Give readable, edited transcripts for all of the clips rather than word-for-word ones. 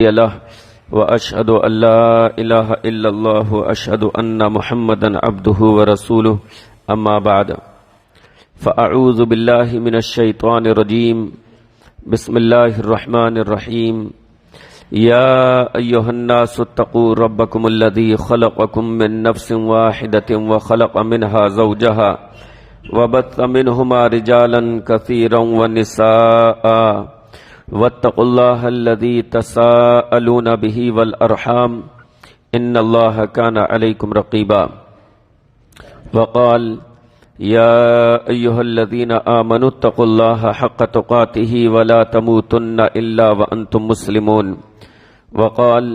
له وأشهد أن لا إله إلا الله وأشهد أن محمدا عبده ورسوله أما بعد فأعوذ بالله من الشيطان الرجيم بسم الله الرحمن الرحيم يا أيها الناس اتقوا ربكم الذي خلقكم من نفس واحدة وخلق منها زوجها وبث منهما رجالا كثيرا ونساء واتقوا الله الذي تساءلون به والأرحام إن الله كان عليكم رقيبا وقال يا أيها الذين آمنوا اتقوا الله حق تقاته ولا تموتن إلا وأنتم مسلمون وقال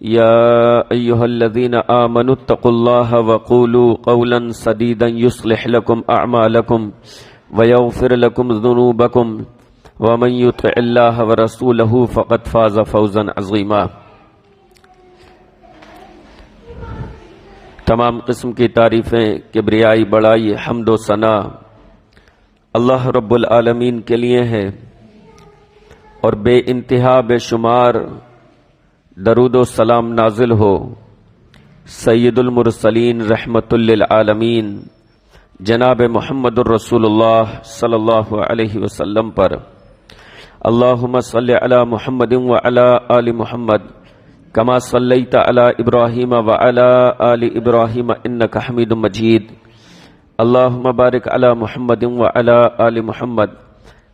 يا أيها الذين آمنوا اتقوا الله وقولوا قولا سديدا يصلح لكم أعمالكم ويغفر لكم ذنوبكم ومن يطع الله ورسوله فقد فاز فوزا عظيما۔ تمام قسم کی تعریفیں، کبریائی، بڑائی، حمد و ثنا اللہ رب العالمین کے لیے ہے، اور بے انتہا بے شمار درود و سلام نازل ہو سید المرسلین رحمت للعالمین جناب محمد الرسول اللہ صلی اللہ علیہ وسلم پر۔ اللہم صلی علی محمد وعلی آل محمد کما صلیت علی ابراہیم وعلی آل ابراہیم انک حمید مجید۔ اللہم بارک علی محمد وعلی آل محمد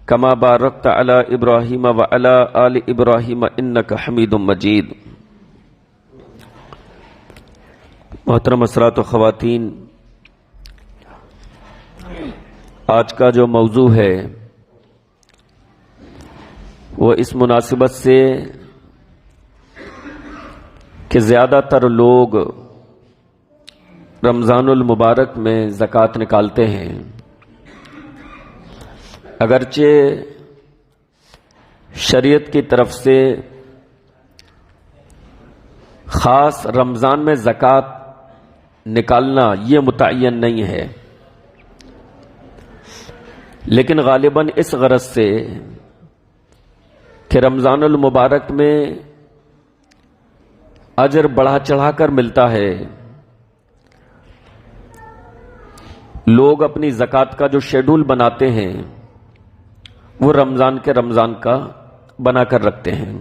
کما بارکت علی ابراہیم وعلی آل ابراہیم انک حمید مجید۔ محترم حضرات و خواتین، آج کا جو موضوع ہے وہ اس مناسبت سے کہ زیادہ تر لوگ رمضان المبارک میں زکوٰۃ نکالتے ہیں، اگرچہ شریعت کی طرف سے خاص رمضان میں زکوٰۃ نکالنا یہ متعین نہیں ہے، لیکن غالباً اس غرض سے کہ رمضان المبارک میں اجر بڑھا چڑھا کر ملتا ہے، لوگ اپنی زکوٰۃ کا جو شیڈول بناتے ہیں وہ رمضان کے رمضان کا بنا کر رکھتے ہیں۔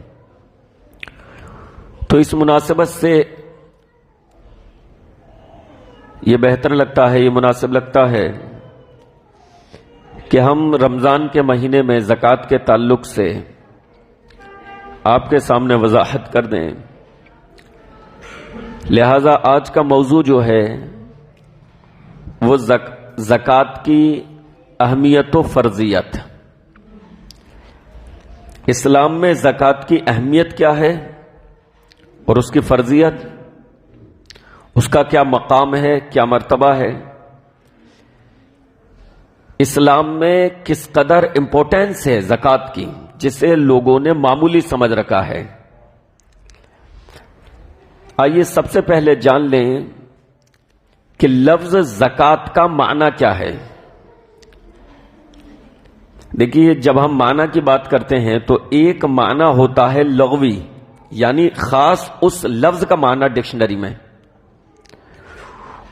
تو اس مناسبت سے یہ بہتر لگتا ہے، یہ مناسب لگتا ہے کہ ہم رمضان کے مہینے میں زکوٰۃ کے تعلق سے آپ کے سامنے وضاحت کر دیں۔ لہذا آج کا موضوع جو ہے وہ زکوٰۃ کی اہمیت و فرضیت، اسلام میں زکوٰۃ کی اہمیت کیا ہے اور اس کی فرضیت، اس کا کیا مقام ہے، کیا مرتبہ ہے، اسلام میں کس قدر امپورٹنس ہے زکوٰۃ کی، جسے لوگوں نے معمولی سمجھ رکھا ہے۔ آئیے سب سے پہلے جان لیں کہ لفظ زکوٰۃ کا معنی کیا ہے۔ دیکھیے، جب ہم معنی کی بات کرتے ہیں تو ایک معنی ہوتا ہے لغوی، یعنی خاص اس لفظ کا معنی ڈکشنری میں،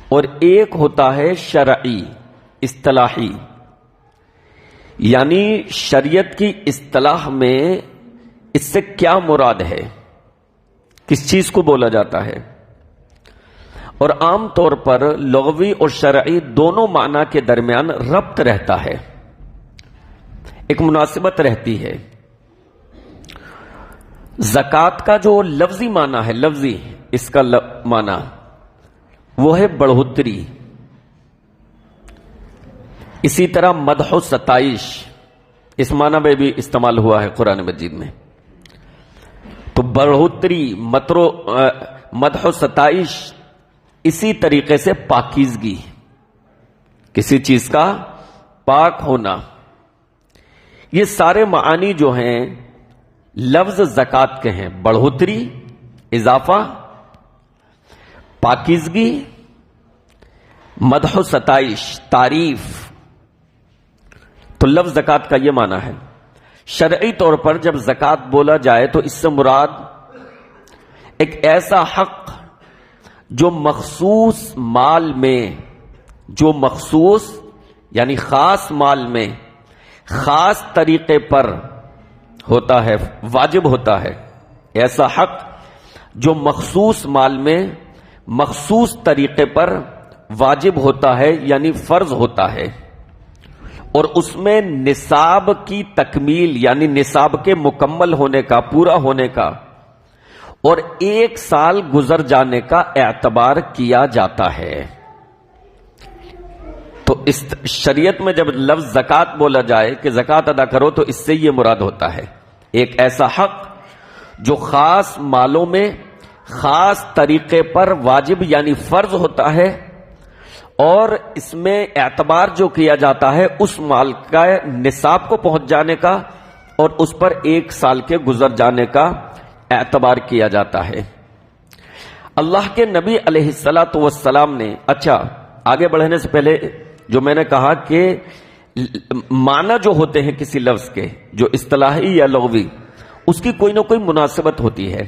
اور ایک ہوتا ہے شرعی، اصطلاحی، یعنی شریعت کی اصطلاح میں اس سے کیا مراد ہے، کس چیز کو بولا جاتا ہے۔ اور عام طور پر لغوی اور شرعی دونوں معنی کے درمیان ربط رہتا ہے، ایک مناسبت رہتی ہے۔ زکوٰۃ کا جو لفظی معنی ہے، لفظی اس کا معنی وہ ہے بڑھوتری، اسی طرح مدح و ستائش اس معنی میں بھی استعمال ہوا ہے قرآن مجید میں۔ تو بڑھوتری، مدح و ستائش، اسی طریقے سے پاکیزگی، کسی چیز کا پاک ہونا، یہ سارے معانی جو ہیں لفظ زکوٰۃ کے ہیں، بڑھوتری، اضافہ، پاکیزگی، مدح و ستائش، تعریف۔ تو لفظ زکوٰۃ کا یہ معنی ہے۔ شرعی طور پر جب زکوٰۃ بولا جائے تو اس سے مراد ایک ایسا حق جو مخصوص مال میں، جو مخصوص یعنی خاص مال میں خاص طریقے پر ہوتا ہے، واجب ہوتا ہے، ایسا حق جو مخصوص مال میں مخصوص طریقے پر واجب ہوتا ہے یعنی فرض ہوتا ہے، اور اس میں نصاب کی تکمیل یعنی نصاب کے مکمل ہونے کا، پورا ہونے کا اور 1 سال گزر جانے کا اعتبار کیا جاتا ہے۔ تو اس شریعت میں جب لفظ زکوٰۃ بولا جائے کہ زکوٰۃ ادا کرو تو اس سے یہ مراد ہوتا ہے ایک ایسا حق جو خاص مالوں میں خاص طریقے پر واجب یعنی فرض ہوتا ہے، اور اس میں اعتبار جو کیا جاتا ہے اس مال کا نصاب کو پہنچ جانے کا اور اس پر 1 سال کے گزر جانے کا اعتبار کیا جاتا ہے۔ اللہ کے نبی علیہ الصلاۃ والسلام نے، اچھا آگے بڑھنے سے پہلے جو میں نے کہا کہ معنی جو ہوتے ہیں کسی لفظ کے، جو اصطلاحی یا لغوی، اس کی کوئی نہ کوئی مناسبت ہوتی ہے۔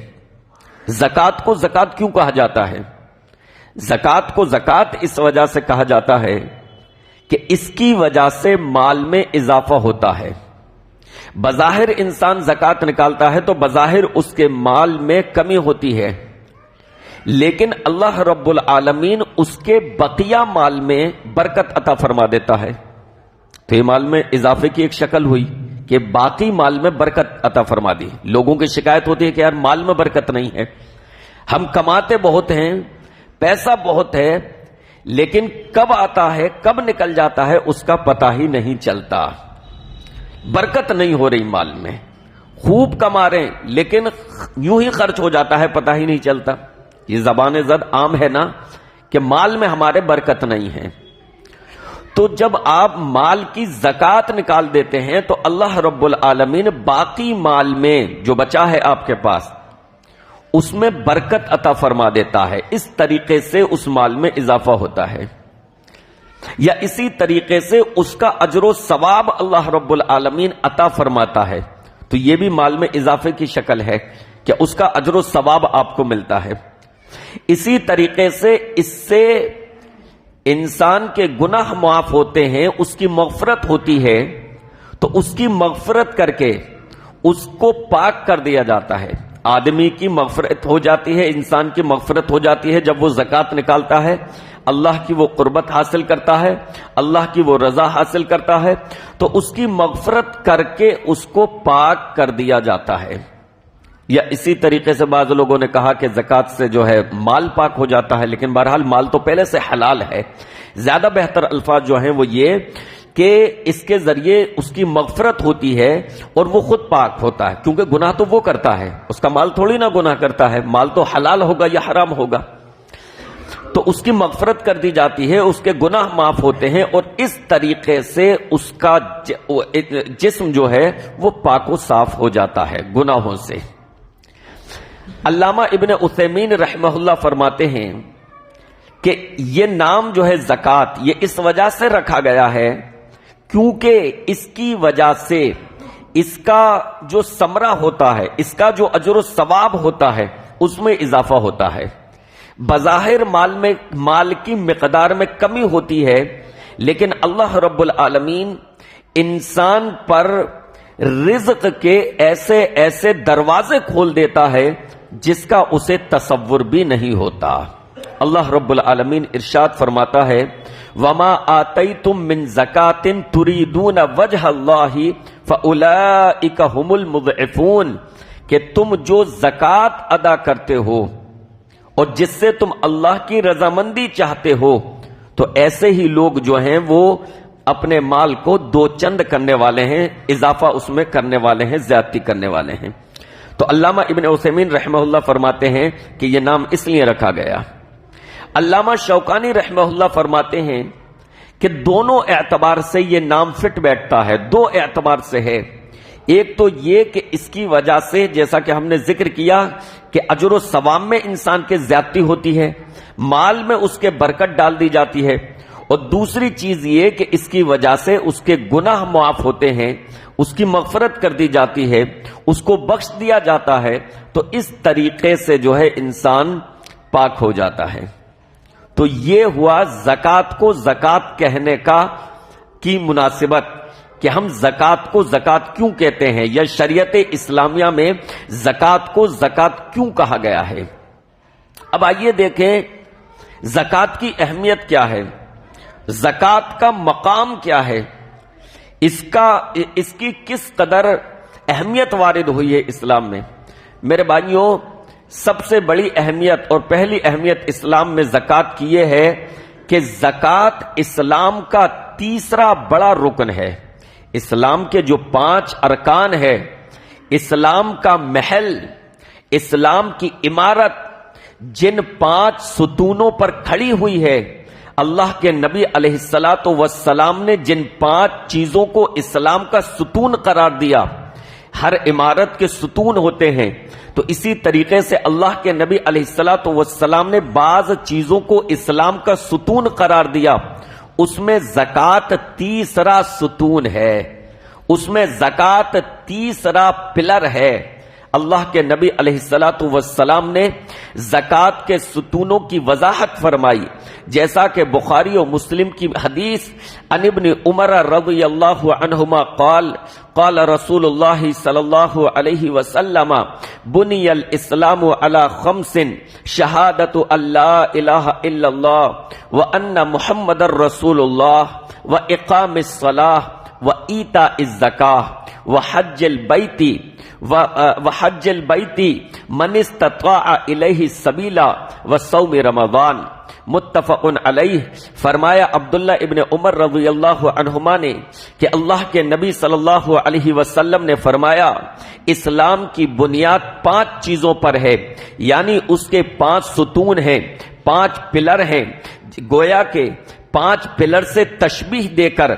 زکوٰۃ کو زکوٰۃ کیوں کہا جاتا ہے؟ زکوٰۃ کو زکوٰۃ اس وجہ سے کہا جاتا ہے کہ اس کی وجہ سے مال میں اضافہ ہوتا ہے۔ بظاہر انسان زکوٰۃ نکالتا ہے تو بظاہر اس کے مال میں کمی ہوتی ہے، لیکن اللہ رب العالمین اس کے بقیہ مال میں برکت عطا فرما دیتا ہے۔ تو یہ مال میں اضافے کی ایک شکل ہوئی کہ باقی مال میں برکت عطا فرما دی۔ لوگوں کی شکایت ہوتی ہے کہ یار مال میں برکت نہیں ہے، ہم کماتے بہت ہیں، پیسہ بہت ہے، لیکن کب آتا ہے کب نکل جاتا ہے اس کا پتہ ہی نہیں چلتا، برکت نہیں ہو رہی مال میں، خوب کما رہے ہیں لیکن یوں ہی خرچ ہو جاتا ہے، پتہ ہی نہیں چلتا۔ یہ زبان زد عام ہے نا کہ مال میں ہمارے برکت نہیں ہے۔ تو جب آپ مال کی زکوٰۃ نکال دیتے ہیں تو اللہ رب العالمین باقی مال میں جو بچا ہے آپ کے پاس اس میں برکت عطا فرما دیتا ہے، اس طریقے سے اس مال میں اضافہ ہوتا ہے، یا اسی طریقے سے اس کا اجر و ثواب اللہ رب العالمین عطا فرماتا ہے۔ تو یہ بھی مال میں اضافے کی شکل ہے کہ اس کا اجر و ثواب آپ کو ملتا ہے۔ اسی طریقے سے اس سے انسان کے گناہ معاف ہوتے ہیں، اس کی مغفرت ہوتی ہے، تو اس کی مغفرت کر کے اس کو پاک کر دیا جاتا ہے۔ آدمی کی مغفرت ہو جاتی ہے، انسان کی مغفرت ہو جاتی ہے جب وہ زکوٰۃ نکالتا ہے، اللہ کی وہ قربت حاصل کرتا ہے، اللہ کی وہ رضا حاصل کرتا ہے، تو اس کی مغفرت کر کے اس کو پاک کر دیا جاتا ہے۔ یا اسی طریقے سے بعض لوگوں نے کہا کہ زکوٰۃ سے جو ہے مال پاک ہو جاتا ہے، لیکن بہرحال مال تو پہلے سے حلال ہے۔ زیادہ بہتر الفاظ جو ہیں وہ یہ کہ اس کے ذریعے اس کی مغفرت ہوتی ہے اور وہ خود پاک ہوتا ہے، کیونکہ گناہ تو وہ کرتا ہے، اس کا مال تھوڑی نہ گناہ کرتا ہے، مال تو حلال ہوگا یا حرام ہوگا، تو اس کی مغفرت کر دی جاتی ہے، اس کے گناہ معاف ہوتے ہیں، اور اس طریقے سے اس کا جسم جو ہے وہ پاک و صاف ہو جاتا ہے گناہوں سے۔ علامہ ابن عثیمین رحمہ اللہ فرماتے ہیں کہ یہ نام جو ہے زکوٰۃ یہ اس وجہ سے رکھا گیا ہے کیونکہ اس کی وجہ سے اس کا جو ثمرہ ہوتا ہے، اس کا جو اجر و ثواب ہوتا ہے اس میں اضافہ ہوتا ہے۔ بظاہر مال کی مقدار میں کمی ہوتی ہے، لیکن اللہ رب العالمین انسان پر رزق کے ایسے ایسے دروازے کھول دیتا ہے جس کا اسے تصور بھی نہیں ہوتا۔ اللہ رب العالمین ارشاد فرماتا ہے وَمَا آتَيْتُم مِّن زَكَاةٍ تُرِيدُونَ وَجْهَ اللَّهِ فَأُولَئِكَ هُمُ الْمُضْعِفُونَ، کہ تم جو زکوٰۃ ادا کرتے ہو اور جس سے تم اللہ کی رضامندی چاہتے ہو، تو ایسے ہی لوگ جو ہیں وہ اپنے مال کو دو چند کرنے والے ہیں، اضافہ اس میں کرنے والے ہیں، زیادتی کرنے والے ہیں۔ تو علامہ ابن عثیمین رحمہ اللہ فرماتے ہیں کہ یہ نام اس لیے رکھا گیا۔ علامہ شوکانی رحمہ اللہ فرماتے ہیں کہ دونوں اعتبار سے یہ نام فٹ بیٹھتا ہے، دو اعتبار سے ہے۔ ایک تو یہ کہ اس کی وجہ سے جیسا کہ ہم نے ذکر کیا کہ اجر و ثواب میں انسان کے زیادتی ہوتی ہے، مال میں اس کے برکت ڈال دی جاتی ہے، اور دوسری چیز یہ کہ اس کی وجہ سے اس کے گناہ معاف ہوتے ہیں، اس کی مغفرت کر دی جاتی ہے، اس کو بخش دیا جاتا ہے، تو اس طریقے سے جو ہے انسان پاک ہو جاتا ہے۔ تو یہ ہوا زکوٰۃ کو زکوٰۃ کہنے کی مناسبت کہ ہم زکوٰۃ کو زکوٰۃ کیوں کہتے ہیں، یا شریعت اسلامیہ میں زکوٰۃ کو زکوٰۃ کیوں کہا گیا ہے۔ اب آئیے دیکھیں زکوٰۃ کی اہمیت کیا ہے، زکوٰۃ کا مقام کیا ہے، اس کی کس قدر اہمیت وارد ہوئی ہے اسلام میں۔ میرے بھائیوں، سب سے بڑی اہمیت اور پہلی اہمیت اسلام میں زکوٰۃ کی یہ ہے کہ زکوٰۃ اسلام کا تیسرا بڑا رکن ہے۔ اسلام کے جو 5 ارکان ہے، اسلام کا محل، اسلام کی عمارت جن 5 ستونوں پر کھڑی ہوئی ہے، اللہ کے نبی علیہ الصلوۃ والسلام نے جن 5 چیزوں کو اسلام کا ستون قرار دیا، ہر عمارت کے ستون ہوتے ہیں، تو اسی طریقے سے اللہ کے نبی علیہ الصلوۃ والسلام نے بعض چیزوں کو اسلام کا ستون قرار دیا، اس میں زکوٰۃ تیسرا ستون ہے، اس میں زکوٰۃ تیسرا پلر ہے۔ اللہ کے نبی علیہ الصلوۃ والسلام نے زکوٰۃ کے ستونوں کی وضاحت فرمائی، جیسا کہ بخاری و مسلم کی حدیث عن ابن عمر رضی اللہ عنہما قال قال رسول اللہ صلی اللہ علیہ وسلم بنی الاسلام علی 5 شہادت ان لا الہ الا اللہ وان محمد رسول اللہ واقام الصلاۃ وایتاء الزکاۃ وحج البیت من استطاع الیہ سبیلا وصوم رمضان، متفق علیہ۔ فرمایا عبداللہ ابن عمر رضی اللہ عنہما نے کہ اللہ کے نبی صلی اللہ علیہ وسلم نے فرمایا اسلام کی بنیاد 5 چیزوں پر ہے، یعنی اس کے 5 ستون ہیں، 5 پلر ہیں، گویا کہ 5 پلر سے تشبیہ دے کر،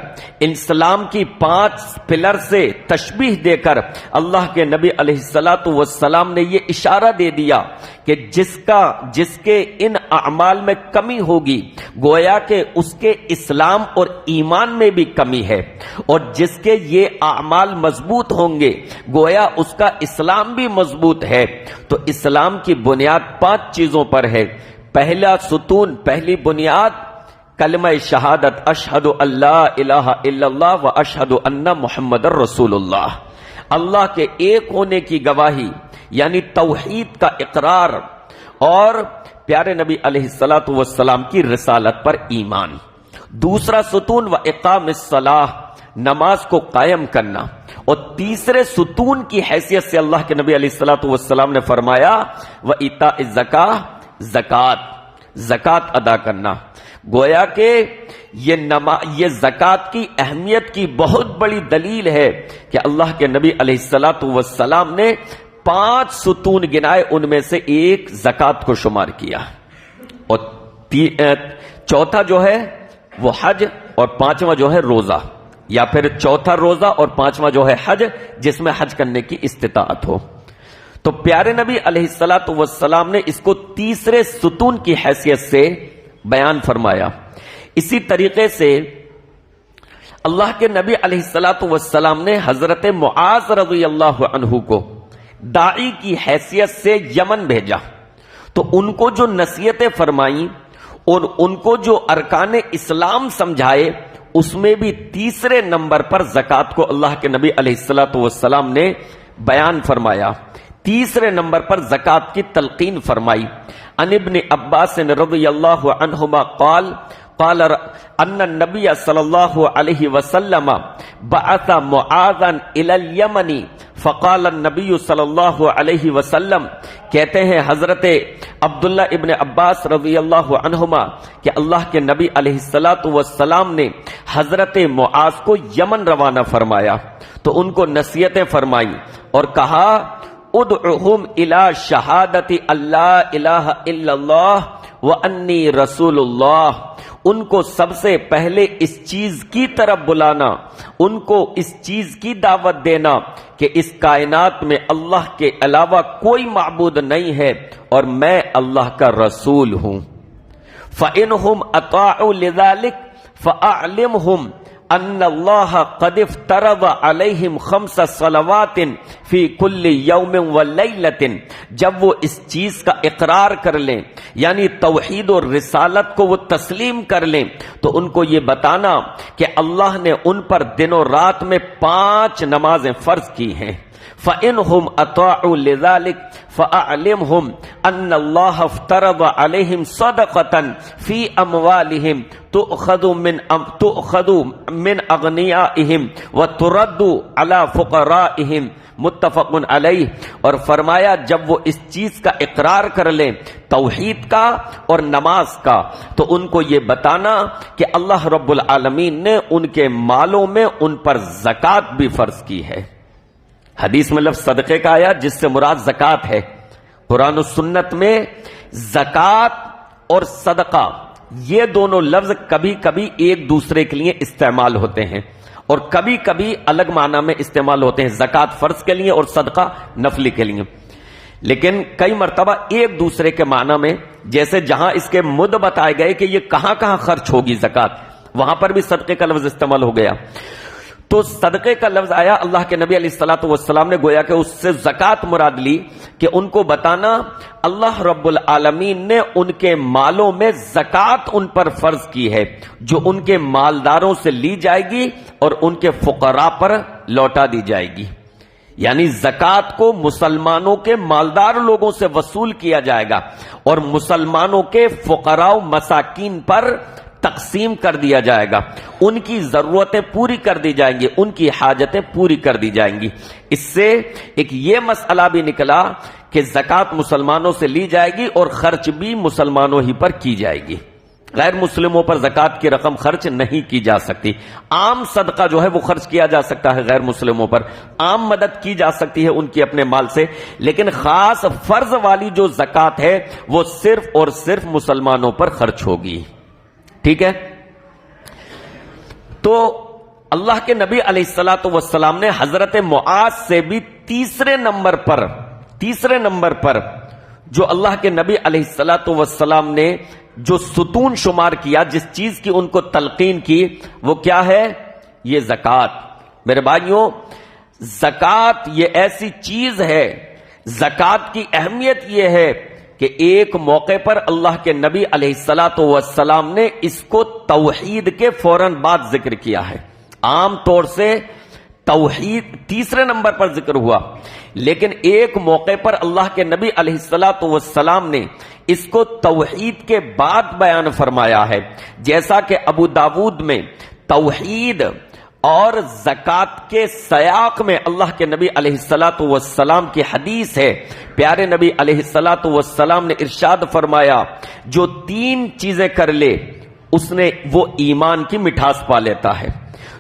اسلام کی 5 پلر سے تشبیہ دے کر اللہ کے نبی علیہ الصلوۃ والسلام نے یہ اشارہ دے دیا کہ جس کے ان اعمال میں کمی ہوگی، گویا کہ اس کے اسلام اور ایمان میں بھی کمی ہے، اور جس کے یہ اعمال مضبوط ہوں گے، گویا اس کا اسلام بھی مضبوط ہے۔ تو اسلام کی بنیاد 5 چیزوں پر ہے۔ پہلا ستون، پہلی بنیاد کلمہ شہادت، اشہد ان لا الہ الا اللہ و اشہد ان محمد رسول اللہ، اللہ کے ایک ہونے کی گواہی یعنی توحید کا اقرار، اور پیارے نبی علیہ الصلوۃ والسلام کی رسالت پر ایمان۔ دوسرا ستون و اقام الصلاۃ، نماز کو قائم کرنا، اور تیسرے ستون کی حیثیت سے اللہ کے نبی علیہ الصلوۃ والسلام نے فرمایا و ایتاء الزکاۃ، زکوٰۃ ادا کرنا۔ گویا کہ یہ زکوٰۃ کی اہمیت کی بہت بڑی دلیل ہے کہ اللہ کے نبی علیہ الصلوۃ والسلام نے 5 ستون گنائے، ان میں سے ایک زکوٰۃ کو شمار کیا، اور چوتھا جو ہے وہ حج، اور 5واں جو ہے روزہ، یا پھر چوتھا روزہ اور 5واں جو ہے حج، جس میں حج کرنے کی استطاعت ہو۔ تو پیارے نبی علیہ الصلوۃ والسلام نے اس کو تیسرے ستون کی حیثیت سے بیان فرمایا۔ اسی طریقے سے اللہ کے نبی علیہ الصلوۃ والسلام نے حضرت معاذ رضی اللہ عنہ کو داعی کی حیثیت سے یمن بھیجا، تو ان کو جو نصیحتیں فرمائیں اور ان کو جو ارکان اسلام سمجھائے، اس میں بھی تیسرے نمبر پر زکوٰۃ کو اللہ کے نبی علیہ الصلوۃ والسلام نے بیان فرمایا، تیسرے نمبر پر زکوٰۃ کی تلقین فرمائی۔ عن ابن عباس رضی اللہ عنہما قال قال ان النبی صلی اللہ علیہ وسلم بعث معاذا الى اليمن فقال النبی صلی اللہ علیہ وسلم، کہتے ہیں حضرت عبداللہ ابن عباس رضی اللہ عنہما کہ اللہ کے نبی علیہ الصلوۃ والسلام نے حضرت معاذ کو یمن روانہ فرمایا، تو ان کو نصیحتیں فرمائیں اور کہا ادعوہم الی شہادت اللہ الہ الا اللہ وانی رسول اللہ، ان کو سب سے پہلے اس چیز کی طرف بلانا، ان کو اس چیز کی دعوت دینا کہ اس کائنات میں اللہ کے علاوہ کوئی معبود نہیں ہے اور میں اللہ کا رسول ہوں۔ فَإِنْهُمْ أَطَاعُوا لِذَلِكَ فَأَعْلِمْهُمْ أَنَّ اللَّهَ قَدِ افْتَرَضَ عَلَيْهِمْ 5 صَلَوَاتٍ فِي كُلِّ يَوْمٍ وَلَيْلَةٍ، جب وہ اس چیز کا اقرار کر لیں، یعنی توحید اور رسالت کو وہ تسلیم کر لیں، تو ان کو یہ بتانا کہ اللہ نے ان پر دن و رات میں 5 نمازیں فرض کی ہیں۔ فَإِنْهُمْ أَطَاعُوا لِذَلِكَ فَأَعْلِمْهُمْ أَنَّ اللَّهَ افْتَرَضَ عَلَيْهِمْ صَدَقَةً فِي أَمْوَالِهِمْ تُؤْخَذُ مِنْ أَغْنِيَائِهِمْ وَتُرَدُّ عَلَى فُقَرَائِهِمْ، متفق علیہ۔ اور فرمایا جب وہ اس چیز کا اقرار کر لیں، توحید کا اور نماز کا، تو ان کو یہ بتانا کہ اللہ رب العالمین نے ان کے مالوں میں ان پر زکوٰۃ بھی فرض کی ہے۔ حدیث میں لفظ صدقے کا آیا جس سے مراد زکوٰۃ ہے۔ قرآن و سنت میں زکوٰۃ اور صدقہ یہ دونوں لفظ کبھی کبھی ایک دوسرے کے لیے استعمال ہوتے ہیں اور کبھی کبھی الگ معنی میں استعمال ہوتے ہیں، زکوٰۃ فرض کے لیے اور صدقہ نفلی کے لیے، لیکن کئی مرتبہ ایک دوسرے کے معنی میں، جیسے جہاں اس کے مد بتائے گئے کہ یہ کہاں کہاں خرچ ہوگی زکوٰۃ، وہاں پر بھی صدقے کا لفظ استعمال ہو گیا۔ تو صدقے کا لفظ آیا، اللہ کے نبی علیہ الصلوۃ والسلام نے گویا کہ اس سے زکوٰۃ مراد لی کہ ان کو بتانا اللہ رب العالمین نے ان کے مالوں میں زکوٰۃ ان پر فرض کی ہے، جو ان کے مالداروں سے لی جائے گی اور ان کے فقراء پر لوٹا دی جائے گی۔ یعنی زکوٰۃ کو مسلمانوں کے مالدار لوگوں سے وصول کیا جائے گا اور مسلمانوں کے فقراء و مساکین پر تقسیم کر دیا جائے گا، ان کی ضرورتیں پوری کر دی جائیں گی، ان کی حاجتیں پوری کر دی جائیں گی۔ اس سے ایک یہ مسئلہ بھی نکلا کہ زکوٰۃ مسلمانوں سے لی جائے گی اور خرچ بھی مسلمانوں ہی پر کی جائے گی، غیر مسلموں پر زکوٰۃ کی رقم خرچ نہیں کی جا سکتی۔ عام صدقہ جو ہے وہ خرچ کیا جا سکتا ہے غیر مسلموں پر، عام مدد کی جا سکتی ہے ان کی اپنے مال سے، لیکن خاص فرض والی جو زکوٰۃ ہے وہ صرف اور صرف مسلمانوں پر خرچ ہوگی۔ ٹھیک ہے، تو اللہ کے نبی علیہ الصلوۃ والسلام نے حضرت معاذ سے بھی تیسرے نمبر پر جو اللہ کے نبی علیہ الصلوۃ والسلام نے جو ستون شمار کیا، جس چیز کی ان کو تلقین کی، وہ کیا ہے؟ یہ زکوٰۃ۔ میرے بھائیوں، زکوٰۃ یہ ایسی چیز ہے، زکوٰۃ کی اہمیت یہ ہے کہ ایک موقع پر اللہ کے نبی علیہ الصلوۃ والسلام نے اس کو توحید کے فوراً بعد ذکر کیا ہے۔ عام طور سے توحید تیسرے نمبر پر ذکر ہوا، لیکن ایک موقع پر اللہ کے نبی علیہ الصلوۃ والسلام نے اس کو توحید کے بعد بیان فرمایا ہے، جیسا کہ ابو داود میں توحید اور زکوٰۃ کے سیاق میں اللہ کے نبی علیہ الصلوۃ والسلام کی حدیث ہے۔ پیارے نبی علیہ الصلوۃ والسلام نے ارشاد فرمایا، جو 3 چیزیں کر لے اس نے وہ ایمان کی مٹھاس پا لیتا ہے۔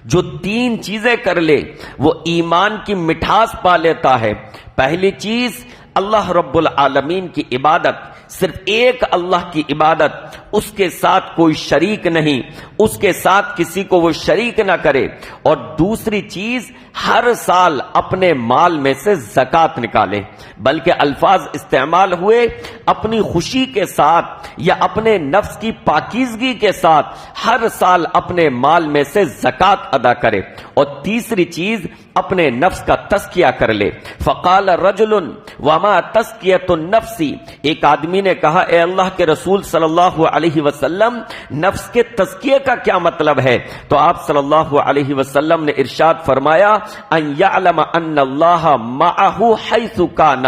جو 3 چیزیں کر لے وہ ایمان کی مٹھاس پا لیتا ہے۔ پہلی چیز اللہ رب العالمین کی عبادت، صرف ایک اللہ کی عبادت، اس کے ساتھ کوئی شریک نہیں، اس کے ساتھ کسی کو وہ شریک نہ کرے۔ اور دوسری چیز ہر سال اپنے مال میں سے زکوٰۃ نکالے، بلکہ الفاظ استعمال ہوئے اپنی خوشی کے ساتھ یا اپنے نفس کی پاکیزگی کے ساتھ ہر سال اپنے مال میں سے زکوٰۃ ادا کرے۔ اور تیسری چیز اپنے نفس کا تزکیہ کر لے۔ فقال رجل وما تزکیۃ النفس، ایک آدمی نے کہا اے اللہ کے رسول صلی اللہ علیہ وسلم، نفس کے تزکیے کا کیا مطلب ہے؟ تو آپ صلی اللہ علیہ وسلم نے ارشاد فرمایا ان یعلم ان اللہ معہ حیث کان،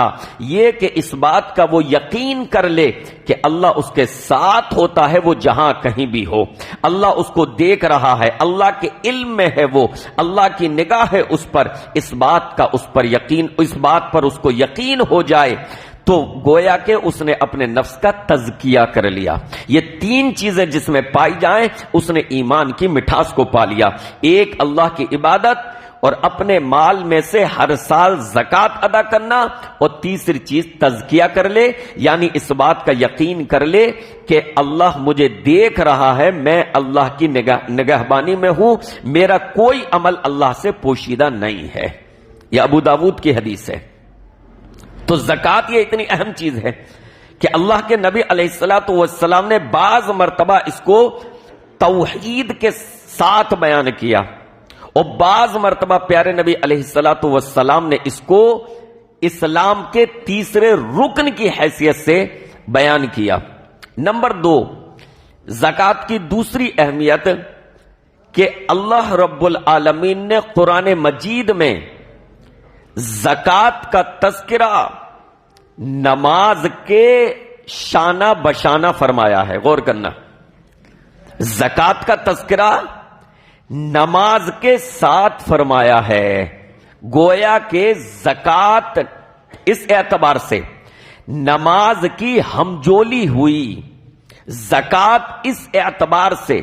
یہ کہ اس بات کا وہ یقین کر لے کہ اللہ اس کے ساتھ ہوتا ہے، وہ جہاں کہیں بھی ہو، اللہ اس کو دیکھ رہا ہے، اللہ کے علم میں ہے، وہ اللہ کی نگاہ ہے اس پر، اس بات کا اس پر یقین، اس بات پر اس کو یقین ہو جائے تو گویا کہ اس نے اپنے نفس کا تزکیہ کر لیا۔ یہ 3 چیزیں جس میں پائی جائیں اس نے ایمان کی مٹھاس کو پا لیا، ایک اللہ کی عبادت اور اپنے مال میں سے ہر سال زکوٰۃ ادا کرنا، اور تیسری چیز تزکیہ کر لے، یعنی اس بات کا یقین کر لے کہ اللہ مجھے دیکھ رہا ہے، میں اللہ کی نگہبانی میں ہوں، میرا کوئی عمل اللہ سے پوشیدہ نہیں ہے۔ یہ ابو داود کی حدیث ہے۔ تو زکوٰۃ یہ اتنی اہم چیز ہے کہ اللہ کے نبی علیہ الصلوۃ والسلام نے بعض مرتبہ اس کو توحید کے ساتھ بیان کیا، اور بعض مرتبہ پیارے نبی علیہ الصلوۃ والسلام نے اس کو اسلام کے تیسرے رکن کی حیثیت سے بیان کیا۔ نمبر 2، زکوٰۃ کی دوسری اہمیت کہ اللہ رب العالمین نے قرآن مجید میں زکوٰۃ کا تذکرہ نماز کے شانہ بشانہ فرمایا ہے۔ غور کرنا، زکوٰۃ کا تذکرہ نماز کے ساتھ فرمایا ہے، گویا کہ زکوٰۃ اس اعتبار سے نماز کی ہمجولی ہوئی، زکوٰۃ اس اعتبار سے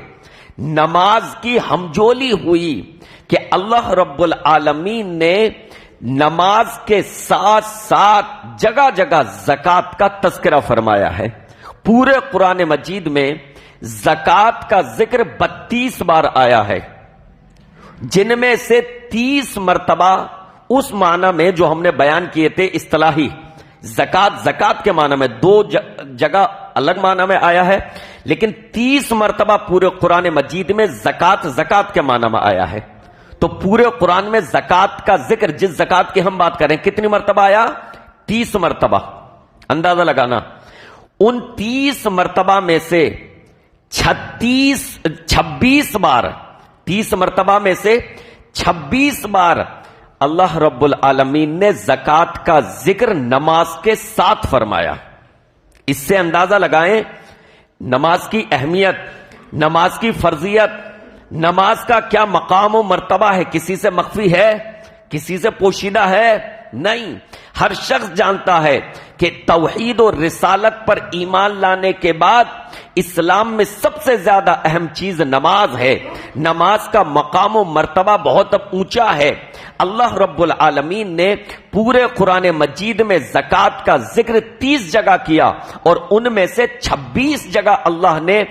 نماز کی ہمجولی ہوئی کہ اللہ رب العالمین نے نماز کے ساتھ ساتھ جگہ جگہ زکوٰۃ کا تذکرہ فرمایا ہے۔ پورے قرآن مجید میں زکوٰۃ کا ذکر 32 بار آیا ہے، جن میں سے 30 مرتبہ اس معنی میں جو ہم نے بیان کیے تھے اصطلاحی زکوٰۃ کے معنی میں، 2 جگہ الگ معنی میں آیا ہے، لیکن 30 مرتبہ پورے قرآن مجید میں زکوٰۃ کے معنی میں آیا ہے۔ تو پورے قرآن میں زکوٰۃ کا ذکر، جس زکوٰۃ کی ہم بات کریں، کتنی مرتبہ آیا؟ 30 مرتبہ۔ اندازہ لگانا، ان 30 مرتبہ میں سے 26 بار، 30 مرتبہ میں سے 26 بار اللہ رب العالمین نے زکوٰۃ کا ذکر نماز کے ساتھ فرمایا۔ اس سے اندازہ لگائیں نماز کی اہمیت، نماز کی فرضیت، نماز کا کیا مقام و مرتبہ ہے۔ کسی سے مخفی ہے؟ کسی سے پوشیدہ ہے؟ نہیں، ہر شخص جانتا ہے کہ توحید و رسالت پر ایمان لانے کے بعد اسلام میں سب سے زیادہ اہم چیز نماز ہے۔ نماز کا مقام و مرتبہ بہت اونچا ہے۔ اللہ رب العالمین نے پورے قرآن مجید میں زکوٰۃ کا ذکر 30 جگہ کیا، اور ان میں سے 26 جگہ اللہ نے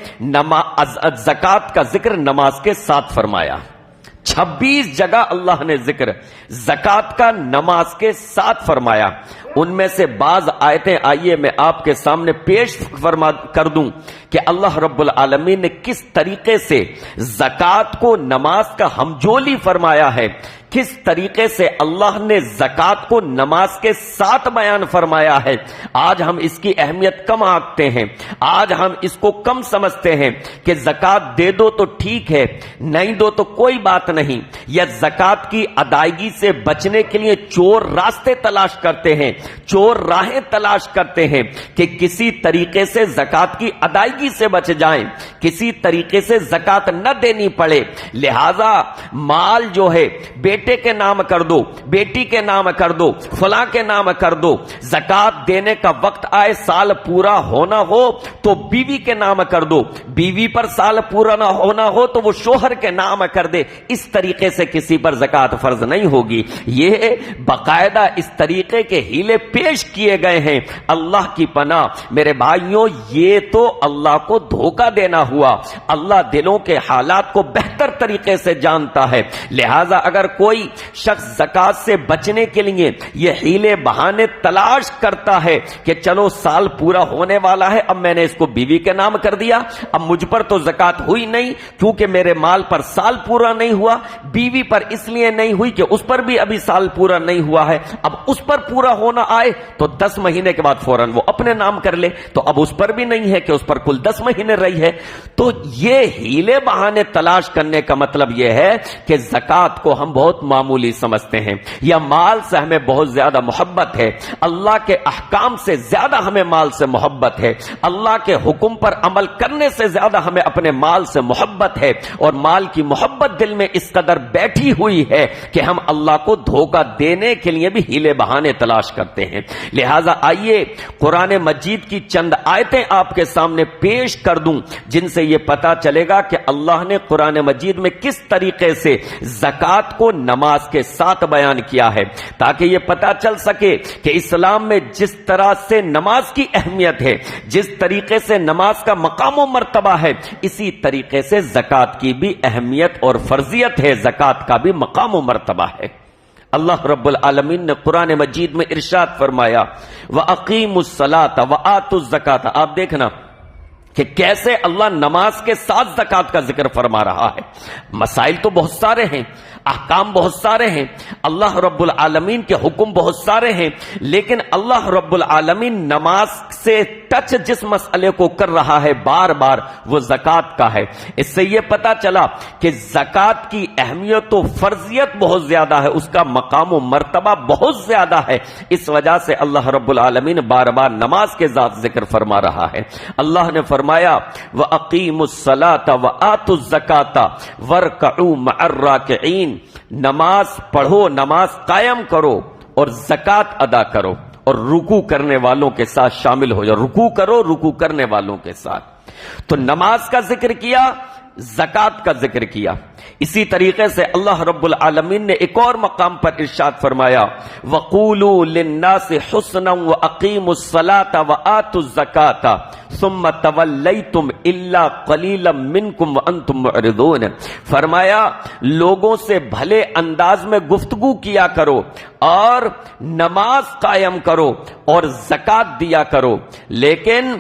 زکوٰۃ کا ذکر نماز کے ساتھ فرمایا۔ 26 جگہ اللہ نے ذکر زکوٰۃ کا نماز کے ساتھ فرمایا۔ ان میں سے بعض آیتیں آئیے میں آپ کے سامنے پیش کر دوں کہ اللہ رب العالمین نے کس طریقے سے زکوٰۃ کو نماز کا ہمجولی فرمایا ہے، کس طریقے سے اللہ نے زکوٰۃ کو نماز کے ساتھ بیان فرمایا ہے۔ آج ہم اس کی اہمیت کم آنکتے ہیں، آج ہم اس کو کم سمجھتے ہیں کہ زکوٰۃ دے دو تو ٹھیک ہے، نہیں دو تو کوئی بات نہیں، یا زکوٰۃ کی ادائیگی سے بچنے کے لیے چور راستے تلاش کرتے ہیں، چور راہیں تلاش کرتے ہیں کہ کسی طریقے سے زکوٰۃ کی ادائیگی سے بچ جائیں، کسی طریقے سے زکوٰۃ نہ دینی پڑے، لہذا مال جو ہے بیٹے کے نام کر دو، بیٹی کے نام کر دو، فلاں کے نام کر دو، زکوٰۃ دینے کا وقت آئے، سال پورا ہونا ہو تو بیوی کے نام کر دو، بیوی پر سال پورا نہ ہونا ہو تو وہ شوہر کے نام کر دے۔ اس طریقے سے کسی پر زکوٰۃ فرض نہیں ہوگی۔ یہ باقاعدہ اس طریقے کے ہیلے پیش کیے گئے ہیں۔ اللہ کی پناہ میرے بھائیوں، یہ تو اللہ کو دھوکہ دینا ہوا۔ اللہ دلوں کے حالات کو بہتر طریقے سے جانتا ہے، لہذا اگر کوئی شخص زکوٰۃ سے بچنے کے لیے یہ ہیلے بہانے تلاش کرتا ہے کہ چلو سال پورا ہونے والا ہے، اب میں نے اس کو بیوی کے نام کر دیا، اب مجھ پر تو زکوٰۃ ہوئی نہیں کیونکہ میرے مال پر سال پورا نہیں ہوا، بیوی پر اس لیے نہیں ہوئی کہ اس پر بھی ابھی سال پورا نہیں ہوا ہے، اب اس پر پورا ہونا آئے تو 10 مہینے کے بعد فوراً وہ اپنے نام کر لے، تو اب اس پر بھی نہیں ہے کہ اس پر کل 10 مہینے رہی ہے۔ تو یہ ہیلے بہانے تلاش کرنے کا مطلب یہ ہے کہ زکوٰۃ کو ہم بہت معمولی سمجھتے ہیں، یا مال سے ہمیں بہت زیادہ محبت ہے، اللہ کے احکام سے زیادہ ہمیں مال سے محبت ہے، اللہ کے حکم پر عمل کرنے سے زیادہ ہمیں اپنے مال سے محبت ہے، اور مال کی محبت دل میں اس قدر بیٹھی ہوئی ہے کہ ہم اللہ کو دھوکہ دینے کے لیے بھی ہیلے بہانے تلاش کرتے ہیں۔ لہٰذا آئیے قرآن مجید کی چند آیتیں آپ کے سامنے پیش کر دوں جن سے یہ پتا چلے گا کہ اللہ نے قرآن مجید میں کس طریقے سے زکوٰۃ کو نماز کے ساتھ بیان کیا ہے، تاکہ یہ پتا چل سکے کہ اسلام میں جس طرح سے نماز کی اہمیت ہے، جس طریقے سے نماز کا مقام و مرتبہ ہے، اسی طریقے سے زکوٰۃ کی بھی اہمیت اور فرضیت ہے، زکوٰۃ کا بھی مقام و مرتبہ ہے۔ اللہ رب العالمین نے قرآن مجید میں ارشاد فرمایا وَأَقِيمُوا الصَّلَاةَ وَآتُوا الزَّكَاةَ۔ آپ دیکھنا کہ کیسے اللہ نماز کے ساتھ زکات کا ذکر فرما رہا ہے۔ مسائل تو بہت سارے ہیں، احکام بہت سارے ہیں، اللہ رب العالمین کے حکم بہت سارے ہیں، لیکن اللہ رب العالمین نماز سے ٹچ جس مسئلے کو کر رہا ہے بار بار وہ زکات کا ہے۔ اس سے یہ پتا چلا کہ زکات کی اہمیت و فرضیت بہت زیادہ ہے، اس کا مقام و مرتبہ بہت زیادہ ہے، اس وجہ سے اللہ رب العالمین بار بار نماز کے ذات ذکر فرما رہا ہے۔ اللہ نے فرمایا وَأَقِيمُوا الصَّلَاةَ وَآتُوا الزَّكَاةَ وَارْكَعُوا مَعَ الرَّاكِعِينَ، نماز پڑھو، نماز قائم کرو اور زکات ادا کرو اور رکوع کرنے والوں کے ساتھ شامل ہو جاؤ، رکوع کرو رکوع کرنے والوں کے ساتھ۔ تو نماز کا ذکر کیا، زکات کا ذکر کیا۔ اسی طریقے سے اللہ رب العالمین نے ایک اور مقام پر ارشاد فرمایا وَقُولُوا لِلنَّاسِ حُسْنًا وَأَقِيمُوا الصَّلَاةَ وَآتُوا الزَّكَاةَ ثُمَّ تَوَلَّيْتُمْ إِلَّا قَلِيلًا مِّنكُمْ وَأَنْتُمْ مُعْرِضُونَ، فرمایا لوگوں سے بھلے انداز میں گفتگو کیا کرو اور نماز قائم کرو اور زکات دیا کرو، لیکن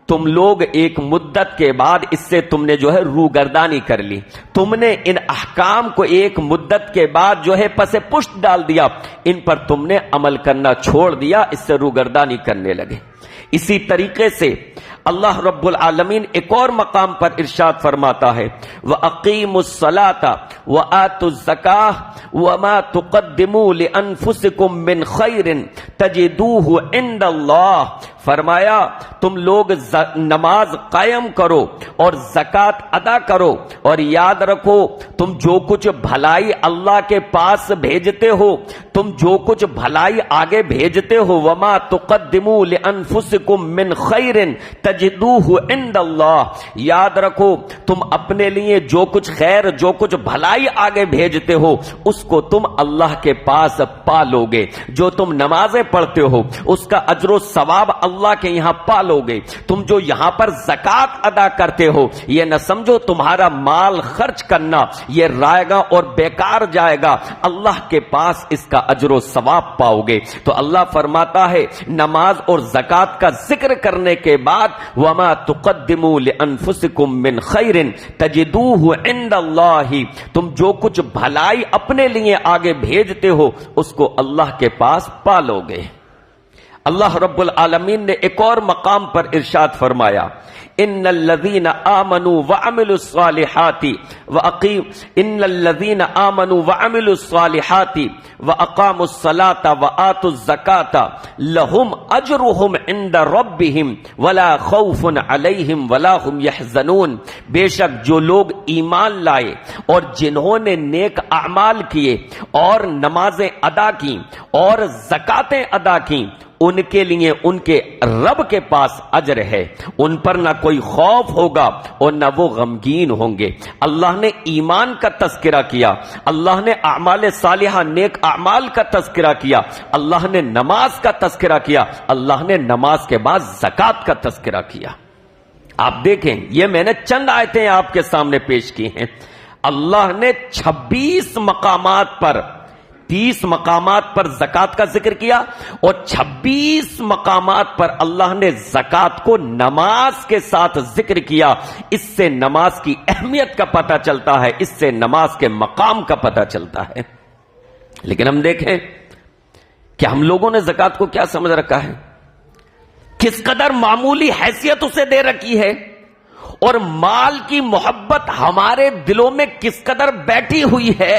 تم لوگ ایک مدت کے بعد اس سے تم نے جو ہے روگردانی کر لی، تم نے ان احکام کو ایک مدت کے بعد جو ہے پس پشت ڈال دیا، ان پر تم نے عمل کرنا چھوڑ دیا، اس سے روگردانی کرنے لگے۔ اسی طریقے سے اللہ رب العالمین ایک اور مقام پر ارشاد فرماتا ہے وَأَقِيمُوا الصَّلَاةَ وَآتُوا الزَّكَاةَ وَمَا تُقَدِّمُوا لِأَنفُسِكُم مِّن خَيْرٍ تَجِدُوهُ عِندَ اللَّهِ، فرمایا تم لوگ نماز قائم کرو اور زکات ادا کرو اور یاد رکھو تم جو کچھ بھلائی اللہ کے پاس بھیجتے ہو، تم جو کچھ بھلائی آگے بھیجتے ہو وما تقدموا لانفسکم من خیر تجدوه عند اللہ، یاد رکھو تم اپنے لیے جو کچھ خیر جو کچھ بھلائی آگے بھیجتے ہو اس کو تم اللہ کے پاس پا لو گے، جو تم نمازیں پڑھتے ہو اس کا اجر و ثواب اللہ کے یہاں پا لو گے، تم جو یہاں پر زکات ادا کرتے ہو یہ نہ سمجھو تمہارا مال خرچ کرنا یہ رائے گا اور بیکار جائے گا، اللہ کے پاس اس کا اجر و ثواب پاؤ گے۔ تو اللہ فرماتا ہے نماز اور زکات کا ذکر کرنے کے بعد وما تقدموا لانفسکم من خیر تجدوه عند اللہ، تم جو کچھ بھلائی اپنے لیے آگے بھیجتے ہو اس کو اللہ کے پاس پا لو گے۔ اللہ رب العالمین نے ایک اور مقام پر ارشاد فرمایا ان الذین آمنوا وعملوا الصالحات واقاموا الصلاة وآتوا الزکاة لهم اجرهم عند ربهم ولا خوف علیہم ولا هم يحزنون، بے شک جو لوگ ایمان لائے اور جنہوں نے نیک اعمال کیے اور نمازیں ادا کی اور زکاتیں ادا کی ان کے لیے ان کے رب کے پاس اجر ہے، ان پر نہ کوئی خوف ہوگا اور نہ وہ غمگین ہوں گے۔ اللہ نے ایمان کا تذکرہ کیا، اللہ نے اعمال صالحہ نیک اعمال کا تذکرہ کیا، اللہ نے نماز کا تذکرہ کیا، اللہ نے نماز کے بعد زکات کا تذکرہ کیا۔ آپ دیکھیں یہ میں نے چند آیتیں آپ کے سامنے پیش کی ہیں، اللہ نے 26 مقامات پر 30 مقامات پر زکات کا ذکر کیا اور 26 مقامات پر اللہ نے زکات کو نماز کے ساتھ ذکر کیا۔ اس سے نماز کی اہمیت کا پتہ چلتا ہے، اس سے نماز کے مقام کا پتہ چلتا ہے۔ لیکن ہم دیکھیں کہ ہم لوگوں نے زکات کو کیا سمجھ رکھا ہے، کس قدر معمولی حیثیت اسے دے رکھی ہے اور مال کی محبت ہمارے دلوں میں کس قدر بیٹھی ہوئی ہے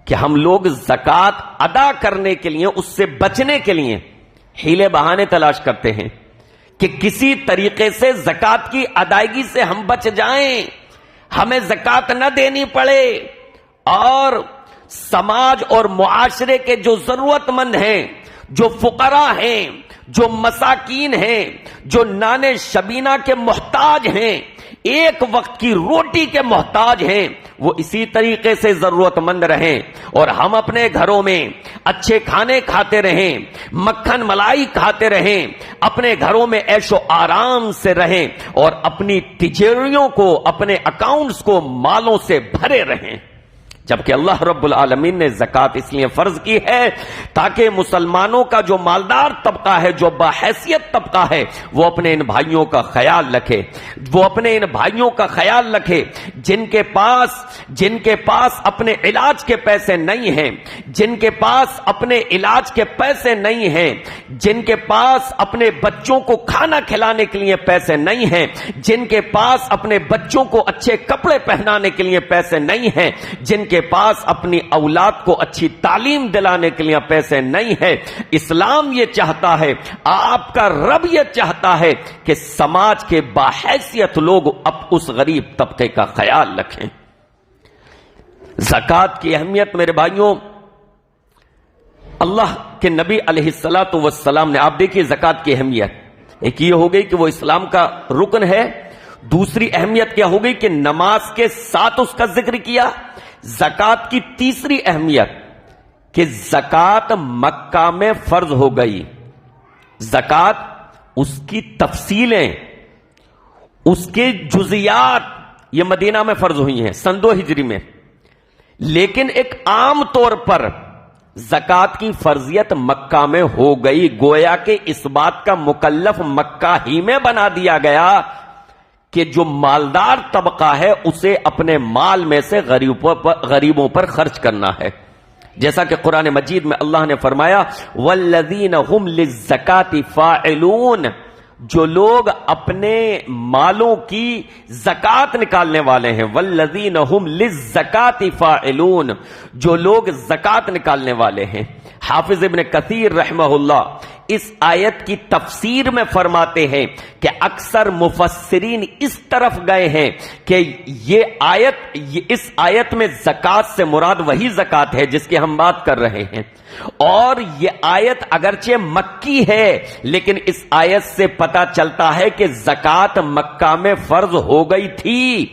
کہ ہم لوگ زکات ادا کرنے کے لیے اس سے بچنے کے لیے ہیلے بہانے تلاش کرتے ہیں کہ کسی طریقے سے زکات کی ادائیگی سے ہم بچ جائیں، ہمیں زکات نہ دینی پڑے، اور سماج اور معاشرے کے جو ضرورت مند ہیں، جو فقراء ہیں، جو مساکین ہیں، جو نانے شبینہ کے محتاج ہیں، ایک وقت کی روٹی کے محتاج ہیں، وہ اسی طریقے سے ضرورت مند رہیں اور ہم اپنے گھروں میں اچھے کھانے کھاتے رہیں، مکھن ملائی کھاتے رہیں، اپنے گھروں میں عیش و آرام سے رہیں اور اپنی تجاریوں کو اپنے اکاؤنٹس کو مالوں سے بھرے رہیں۔ جبکہ اللہ رب العالمین نے زکوٰۃ اس لیے فرض کی ہے تاکہ مسلمانوں کا جو مالدار طبقہ ہے، جو باحیثیت طبقہ ہے، وہ اپنے ان بھائیوں کا خیال رکھے، وہ اپنے ان بھائیوں کا خیال رکھے جن کے پاس اپنے علاج کے پیسے نہیں ہیں، جن کے پاس اپنے علاج کے پیسے نہیں ہیں، جن کے پاس اپنے بچوں کو کھانا کھلانے کے لیے پیسے نہیں ہیں، جن کے پاس اپنے بچوں کو اچھے کپڑے پہنانے کے لیے پیسے نہیں ہیں، جن کے پاس اپنی اولاد کو اچھی تعلیم دلانے کے لیے پیسے نہیں ہیں۔ اسلام یہ چاہتا ہے، آپ کا رب یہ چاہتا ہے کہ سماج کے باحیثیت لوگ اب اس غریب طبقے کا خیال رکھیں۔ زکوٰۃ کی اہمیت میرے بھائیوں، اللہ کے نبی علیہ الصلوۃ والسلام نے، آپ دیکھیے زکوٰۃ کی اہمیت، ایک یہ ہو گئی کہ وہ اسلام کا رکن ہے، دوسری اہمیت کیا ہو گئی کہ نماز کے ساتھ اس کا ذکر کیا۔ زکوٰۃ کی تیسری اہمیت کہ زکوٰۃ مکہ میں فرض ہو گئی، زکوٰۃ اس کی تفصیلیں، اس کے جزیات یہ مدینہ میں فرض ہوئی ہیں سن 2 ہجری میں، لیکن ایک عام طور پر زکوٰۃ کی فرضیت مکہ میں ہو گئی، گویا کہ اس بات کا مکلف مکہ ہی میں بنا دیا گیا کہ جو مالدار طبقہ ہے اسے اپنے مال میں سے غریبوں پر خرچ کرنا ہے، جیسا کہ قرآن مجید میں اللہ نے فرمایا والذین هم للزکاۃ فاعلون، جو لوگ اپنے مالوں کی زکوٰۃ نکالنے والے ہیں، والذین هم للزکاۃ فاعلون، جو لوگ زکوٰۃ نکالنے والے ہیں۔ حافظ ابن کثیر رحمہ اللہ اس آیت کی تفسیر میں فرماتے ہیں کہ اکثر مفسرین اس طرف گئے ہیں کہ اس آیت میں زکوٰۃ سے مراد وہی زکوٰۃ ہے جس کی ہم بات کر رہے ہیں، اور یہ آیت اگرچہ مکی ہے لیکن اس آیت سے پتہ چلتا ہے کہ زکوٰۃ مکہ میں فرض ہو گئی تھی،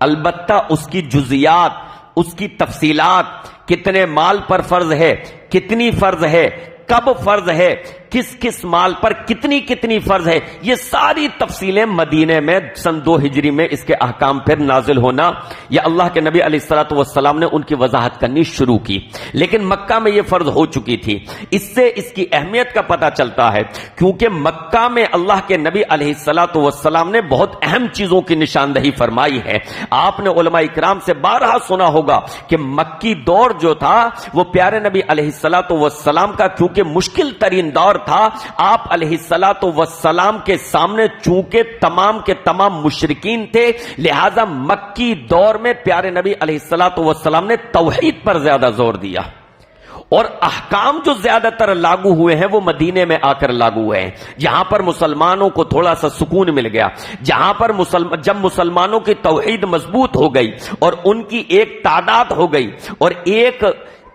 البتہ اس کی جزیات، اس کی تفصیلات، کتنے مال پر فرض ہے، کتنی فرض ہے، کب فرض ہے، کس کس مال پر کتنی کتنی فرض ہے، یہ ساری تفصیلیں مدینے میں سن 2 ہجری میں اس کے احکام پھر نازل ہونا یا اللہ کے نبی علیہ الصلوۃ والسلام نے ان کی وضاحت کرنی شروع کی، لیکن مکہ میں یہ فرض ہو چکی تھی۔ اس سے اس کی اہمیت کا پتہ چلتا ہے کیونکہ مکہ میں اللہ کے نبی علیہ الصلوۃ والسلام نے بہت اہم چیزوں کی نشاندہی فرمائی ہے۔ آپ نے علماء کرام سے بارہا سنا ہوگا کہ مکی دور جو تھا وہ پیارے نبی علیہ الصلوۃ والسلام کا کیونکہ مشکل ترین دور تھا، آپ علیہ الصلوۃ والسلام کے سامنے چونکہ تمام کے تمام مشرکین تھے، لہذا مکی دور میں پیارے نبی علیہ الصلوۃ والسلام نے توحید پر زیادہ زور دیا، اور احکام جو زیادہ تر لاگو ہوئے ہیں وہ مدینے میں آ کر لاگو ہوئے ہیں، جہاں پر مسلمانوں کو تھوڑا سا سکون مل گیا، جہاں پر جب مسلمانوں کی توحید مضبوط ہو گئی اور ان کی ایک تعداد ہو گئی اور ایک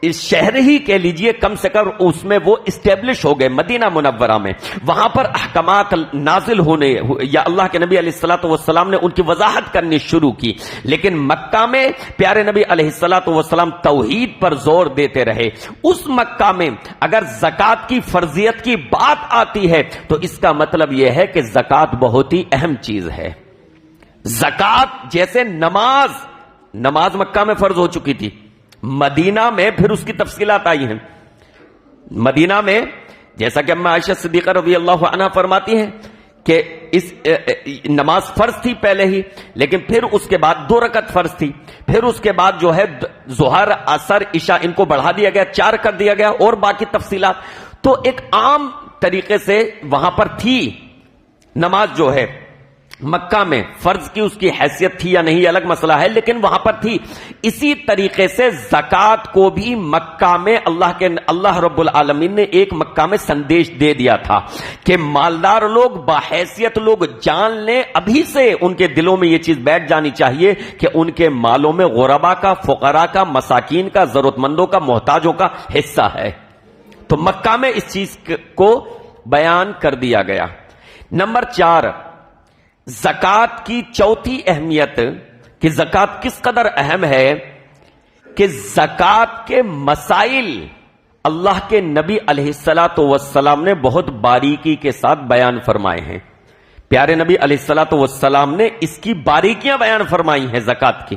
اس شہر ہی کہہ لیجئے کم سے کم اس میں وہ اسٹیبلش ہو گئے مدینہ منورہ میں، وہاں پر احکامات نازل ہونے یا اللہ کے نبی علیہ الصلوۃ والسلام نے ان کی وضاحت کرنی شروع کی، لیکن مکہ میں پیارے نبی علیہ الصلوۃ والسلام توحید پر زور دیتے رہے۔ اس مکہ میں اگر زکوٰۃ کی فرضیت کی بات آتی ہے تو اس کا مطلب یہ ہے کہ زکوٰۃ بہت ہی اہم چیز ہے۔ زکوٰۃ جیسے نماز مکہ میں فرض ہو چکی تھی، مدینہ میں پھر اس کی تفصیلات آئی ہیں۔ مدینہ میں جیسا کہ اما عائشہ صدیقہ رضی اللہ عنہا فرماتی ہیں کہ اس نماز فرض تھی پہلے ہی، لیکن پھر اس کے بعد 2 رکعت فرض تھی، پھر اس کے بعد جو ہے ظہر عصر عشاء ان کو بڑھا دیا گیا، 4 کر دیا گیا، اور باقی تفصیلات تو ایک عام طریقے سے وہاں پر تھی۔ نماز جو ہے مکہ میں فرض کی اس کی حیثیت تھی یا نہیں الگ مسئلہ ہے، لیکن وہاں پر تھی۔ اسی طریقے سے زکوٰۃ کو بھی مکہ میں اللہ رب العالمین نے ایک مکہ میں سندیش دے دیا تھا کہ مالدار لوگ، باحیثیت لوگ جان لیں، ابھی سے ان کے دلوں میں یہ چیز بیٹھ جانی چاہیے کہ ان کے مالوں میں غربا کا، فقراء کا، مساکین کا، ضرورت مندوں کا، محتاجوں کا حصہ ہے۔ تو مکہ میں اس چیز کو بیان کر دیا گیا۔ نمبر 4، زکوٰۃ کی چوتھی اہمیت کہ زکوٰۃ کس قدر اہم ہے کہ زکوٰۃ کے مسائل اللہ کے نبی علیہ الصلوۃ والسلام نے بہت باریکی کے ساتھ بیان فرمائے ہیں۔ پیارے نبی علیہ الصلوۃ والسلام نے اس کی باریکیاں بیان فرمائی ہیں زکوٰۃ کی۔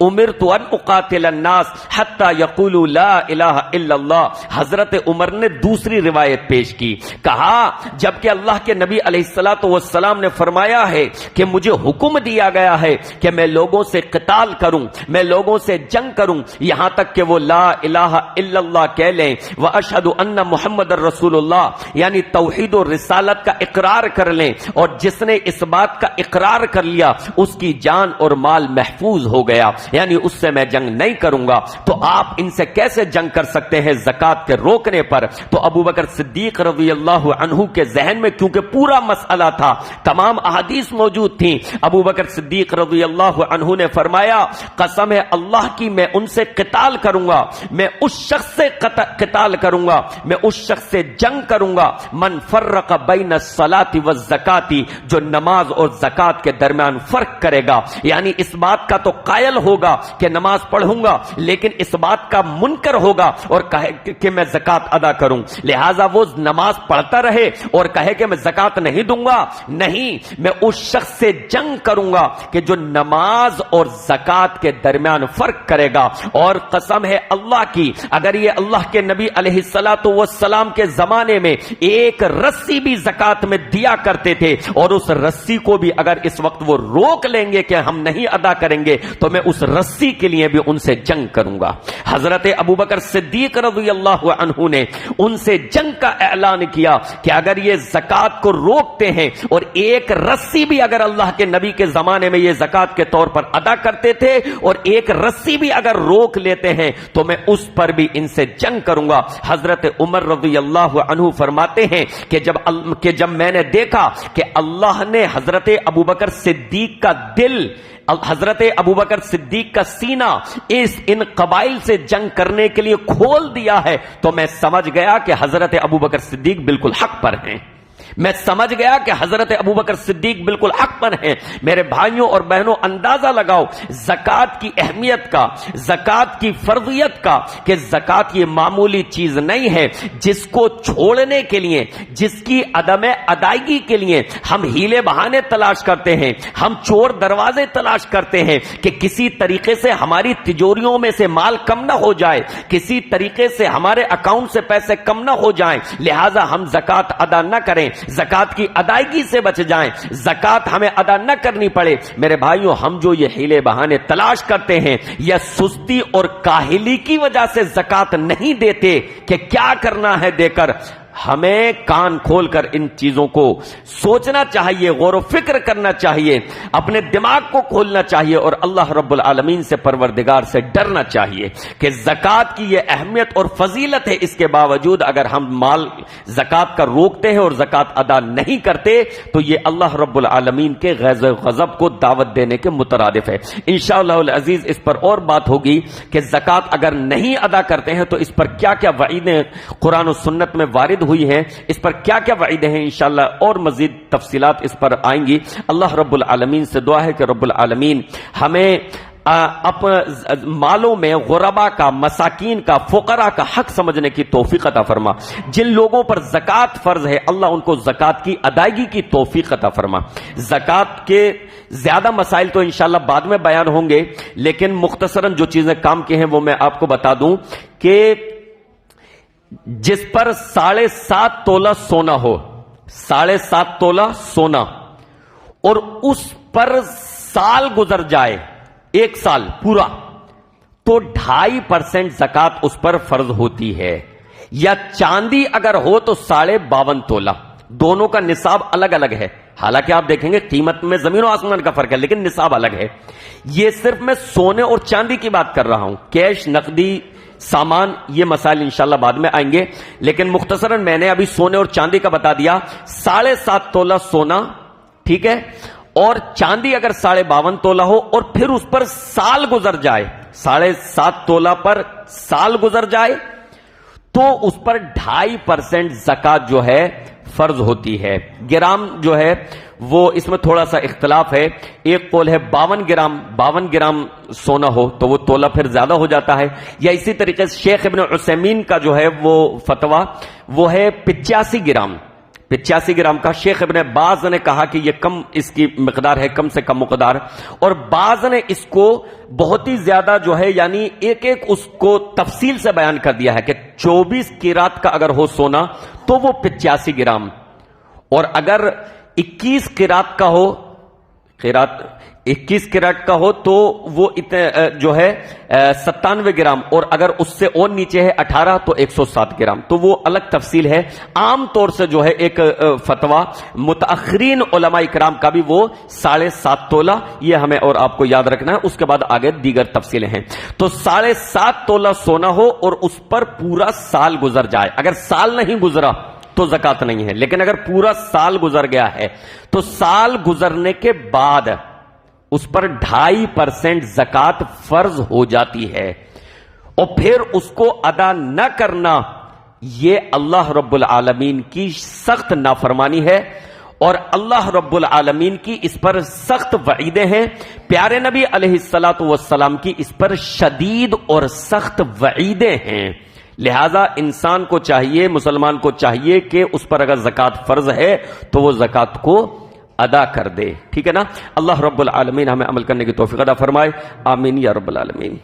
امرت ان اقاتل الناس حتی یقولوا لا الہ الا اللہ۔ حضرت عمر نے دوسری روایت پیش کی، کہا جبکہ اللہ کے نبی علیہالصلاۃ والسلام نے فرمایا ہے کہ مجھے حکم دیا گیا ہے کہ میں لوگوں سے قتال کروں، میں لوگوں سے جنگ کروں، یہاں تک کہ وہ لا الہ الا اللہ کہہ لیں، واشہد ان محمد رسول اللہ، یعنی توحید و رسالت کا اقرار کر لیں، اور جس نے اس بات کا اقرار کر لیا اس کی جان اور مال محفوظ ہو گیا، یعنی اس سے میں جنگ نہیں کروں گا۔ تو آپ ان سے کیسے جنگ کر سکتے ہیں زکات کے روکنے پر؟ تو ابو بکر صدیق رضی اللہ عنہ کے ذہن میں کیونکہ پورا مسئلہ تھا، تمام احادیث موجود تھیں، ابو بکر صدیق رضی اللہ عنہ نے فرمایا قسم ہے اللہ کی میں ان سے قتال کروں گا، میں اس شخص سے قتال کروں گا، میں اس شخص سے جنگ کروں گا من فرق بین الصلاۃ والزکاۃ، جو نماز اور زکات کے درمیان فرق کرے گا، یعنی اس بات کا تو قائل ہوگا کہ نماز پڑھوں گا لیکن اس بات کا منکر ہوگا اور کہے کہ میں زکات ادا کروں، لہذا وہ نماز پڑھتا رہے اور کہے کہ میں زکات نہیں دوں گا، نہیں، میں اس شخص سے جنگ کروں گا کہ جو نماز اور زکات کے درمیان فرق کرے گا۔ اور قسم ہے اللہ کی اگر یہ اللہ کے نبی علیہ الصلاۃ والسلام کے زمانے میں ایک رسی بھی زکات میں دیا کرتے تھے اور اس رسی کو بھی اگر اس وقت وہ روک لیں گے کہ ہم نہیں ادا کریں گے تو میں اس رسی کے لیے بھی ان سے جنگ کروں گا۔ حضرت ابوبکر صدیق رضی اللہ عنہ نے ان سے جنگ کا اعلان کیا کہ اگر یہ زکات کو روکتے ہیں اور ایک رسی بھی اگر اللہ کے نبی کے زمانے میں یہ زکات کے طور پر ادا کرتے تھے اور ایک رسی بھی اگر روک لیتے ہیں تو میں اس پر بھی ان سے جنگ کروں گا۔ حضرت عمر رضی اللہ عنہ فرماتے ہیں کہ جب میں نے دیکھا کہ اللہ نے حضرت ابوبکر صدیق کا دل، حضرت ابوبکر صدیق کا سینہ ان قبائل سے جنگ کرنے کے لیے کھول دیا ہے تو میں سمجھ گیا کہ حضرت ابوبکر صدیق بالکل حق پر ہیں، میں سمجھ گیا کہ حضرت ابوبکر صدیق بالکل حق پر ہیں۔ میرے بھائیوں اور بہنوں اندازہ لگاؤ زکات کی اہمیت کا، زکات کی فرضیت کا، کہ زکات یہ معمولی چیز نہیں ہے جس کو چھوڑنے کے لیے، جس کی عدم ادائیگی کے لیے ہم ہیلے بہانے تلاش کرتے ہیں، ہم چور دروازے تلاش کرتے ہیں کہ کسی طریقے سے ہماری تجوریوں میں سے مال کم نہ ہو جائے، کسی طریقے سے ہمارے اکاؤنٹ سے پیسے کم نہ ہو جائیں، لہٰذا ہم زکات ادا نہ کریں، زکات کی ادائیگی سے بچ جائیں، زکات ہمیں ادا نہ کرنی پڑے۔ میرے بھائیوں ہم جو یہ ہیلے بہانے تلاش کرتے ہیں یا سستی اور کاہلی کی وجہ سے زکات نہیں دیتے کہ کیا کرنا ہے دے کر، ہمیں کان کھول کر ان چیزوں کو سوچنا چاہیے، غور و فکر کرنا چاہیے، اپنے دماغ کو کھولنا چاہیے اور اللہ رب العالمین سے، پروردگار سے ڈرنا چاہیے کہ زکات کی یہ اہمیت اور فضیلت ہے، اس کے باوجود اگر ہم مال زکات کا روکتے ہیں اور زکات ادا نہیں کرتے تو یہ اللہ رب العالمین کے غیظ و غضب کو دعوت دینے کے مترادف ہے۔ انشاءاللہ العزیز اس پر اور بات ہوگی کہ زکات اگر نہیں ادا کرتے ہیں تو اس پر کیا کیا وعیدیں قرآن و سنت میں وارد ہوئی ہیں، اس پر کیا کیا وعیدیں ہیں، انشاءاللہ اور مزید تفصیلات اس پر آئیں گی۔ اللہ رب العالمین سے دعا ہے کہ رب العالمین ہمیں مالوں میں غربا کا، مساکین کا، فقراء کا حق سمجھنے کی توفیق عطا فرما۔ جن لوگوں پر زکات فرض ہے اللہ ان کو زکات کی ادائیگی کی توفیق عطا فرما۔ زکات کے زیادہ مسائل تو انشاءاللہ بعد میں بیان ہوں گے، لیکن مختصراً جو چیزیں کام کی ہیں وہ میں آپ کو بتا دوں کہ جس پر 7.5 تولہ سونا ہو، 7.5 تولہ سونا، اور اس پر سال گزر جائے، 1 سال پورا، تو 2.5% زکات اس پر فرض ہوتی ہے۔ یا چاندی اگر ہو تو 52.5 تولہ، دونوں کا نصاب الگ الگ ہے، حالانکہ آپ دیکھیں گے قیمت میں زمین و آسمان کا فرق ہے لیکن نصاب الگ ہے۔ یہ صرف میں سونے اور چاندی کی بات کر رہا ہوں، کیش، نقدی، سامان، یہ مسائل انشاءاللہ بعد میں آئیں گے، لیکن مختصراً میں نے ابھی سونے اور چاندی کا بتا دیا۔ 7.5 تولہ سونا، ٹھیک ہے، اور چاندی اگر 52.5 تولہ ہو اور پھر اس پر سال گزر جائے، 7.5 تولہ پر سال گزر جائے تو اس پر 2.5% زکات جو ہے فرض ہوتی ہے۔ گرام جو ہے وہ اس میں تھوڑا سا اختلاف ہے، ایک قول ہے 52 گرام سونا ہو تو وہ تولہ پھر زیادہ ہو جاتا ہے، یا اسی طریقے سے شیخ ابن عثیمین کا جو ہے وہ فتویٰ وہ ہے 85 85 گرام کا۔ شیخ ابن باز نے کہا کہ یہ کم اس کی مقدار ہے، کم سے کم مقدار، اور باز نے اس کو بہت ہی زیادہ جو ہے یعنی ایک ایک اس کو تفصیل سے بیان کر دیا ہے کہ 24 قیرات کا اگر ہو سونا تو وہ 85 گرام، اور اگر 21 قیرات کا ہو، قیرات 21 کیرٹ کا ہو تو وہ جو ہے 97 گرام، اور اگر اس سے اور نیچے ہے 18 تو 107 گرام۔ تو وہ الگ تفصیل ہے۔ عام طور سے جو ہے ایک فتویٰ متاخرین علماء کرام کا بھی وہ 7.5 تولہ، یہ ہمیں اور آپ کو یاد رکھنا ہے۔ اس کے بعد آگے دیگر تفصیلیں ہیں۔ تو 7.5 تولہ سونا ہو اور اس پر پورا سال گزر جائے، اگر سال نہیں گزرا تو زکات نہیں ہے، لیکن اگر پورا سال گزر گیا ہے تو سال گزرنے کے بعد اس پر 2.5% زکات فرض ہو جاتی ہے، اور پھر اس کو ادا نہ کرنا یہ اللہ رب العالمین کی سخت نافرمانی ہے، اور اللہ رب العالمین کی اس پر سخت وعیدیں ہیں۔ پیارے نبی علیہ الصلوۃ والسلام کی اس پر شدید اور سخت وعیدیں ہیں۔ لہذا انسان کو چاہیے، مسلمان کو چاہیے کہ اس پر اگر زکات فرض ہے تو وہ زکات کو ادا کر دے، ٹھیک ہے نا۔ اللہ رب العالمین ہمیں عمل کرنے کی توفیق عطا فرمائے، آمین یا رب العالمین۔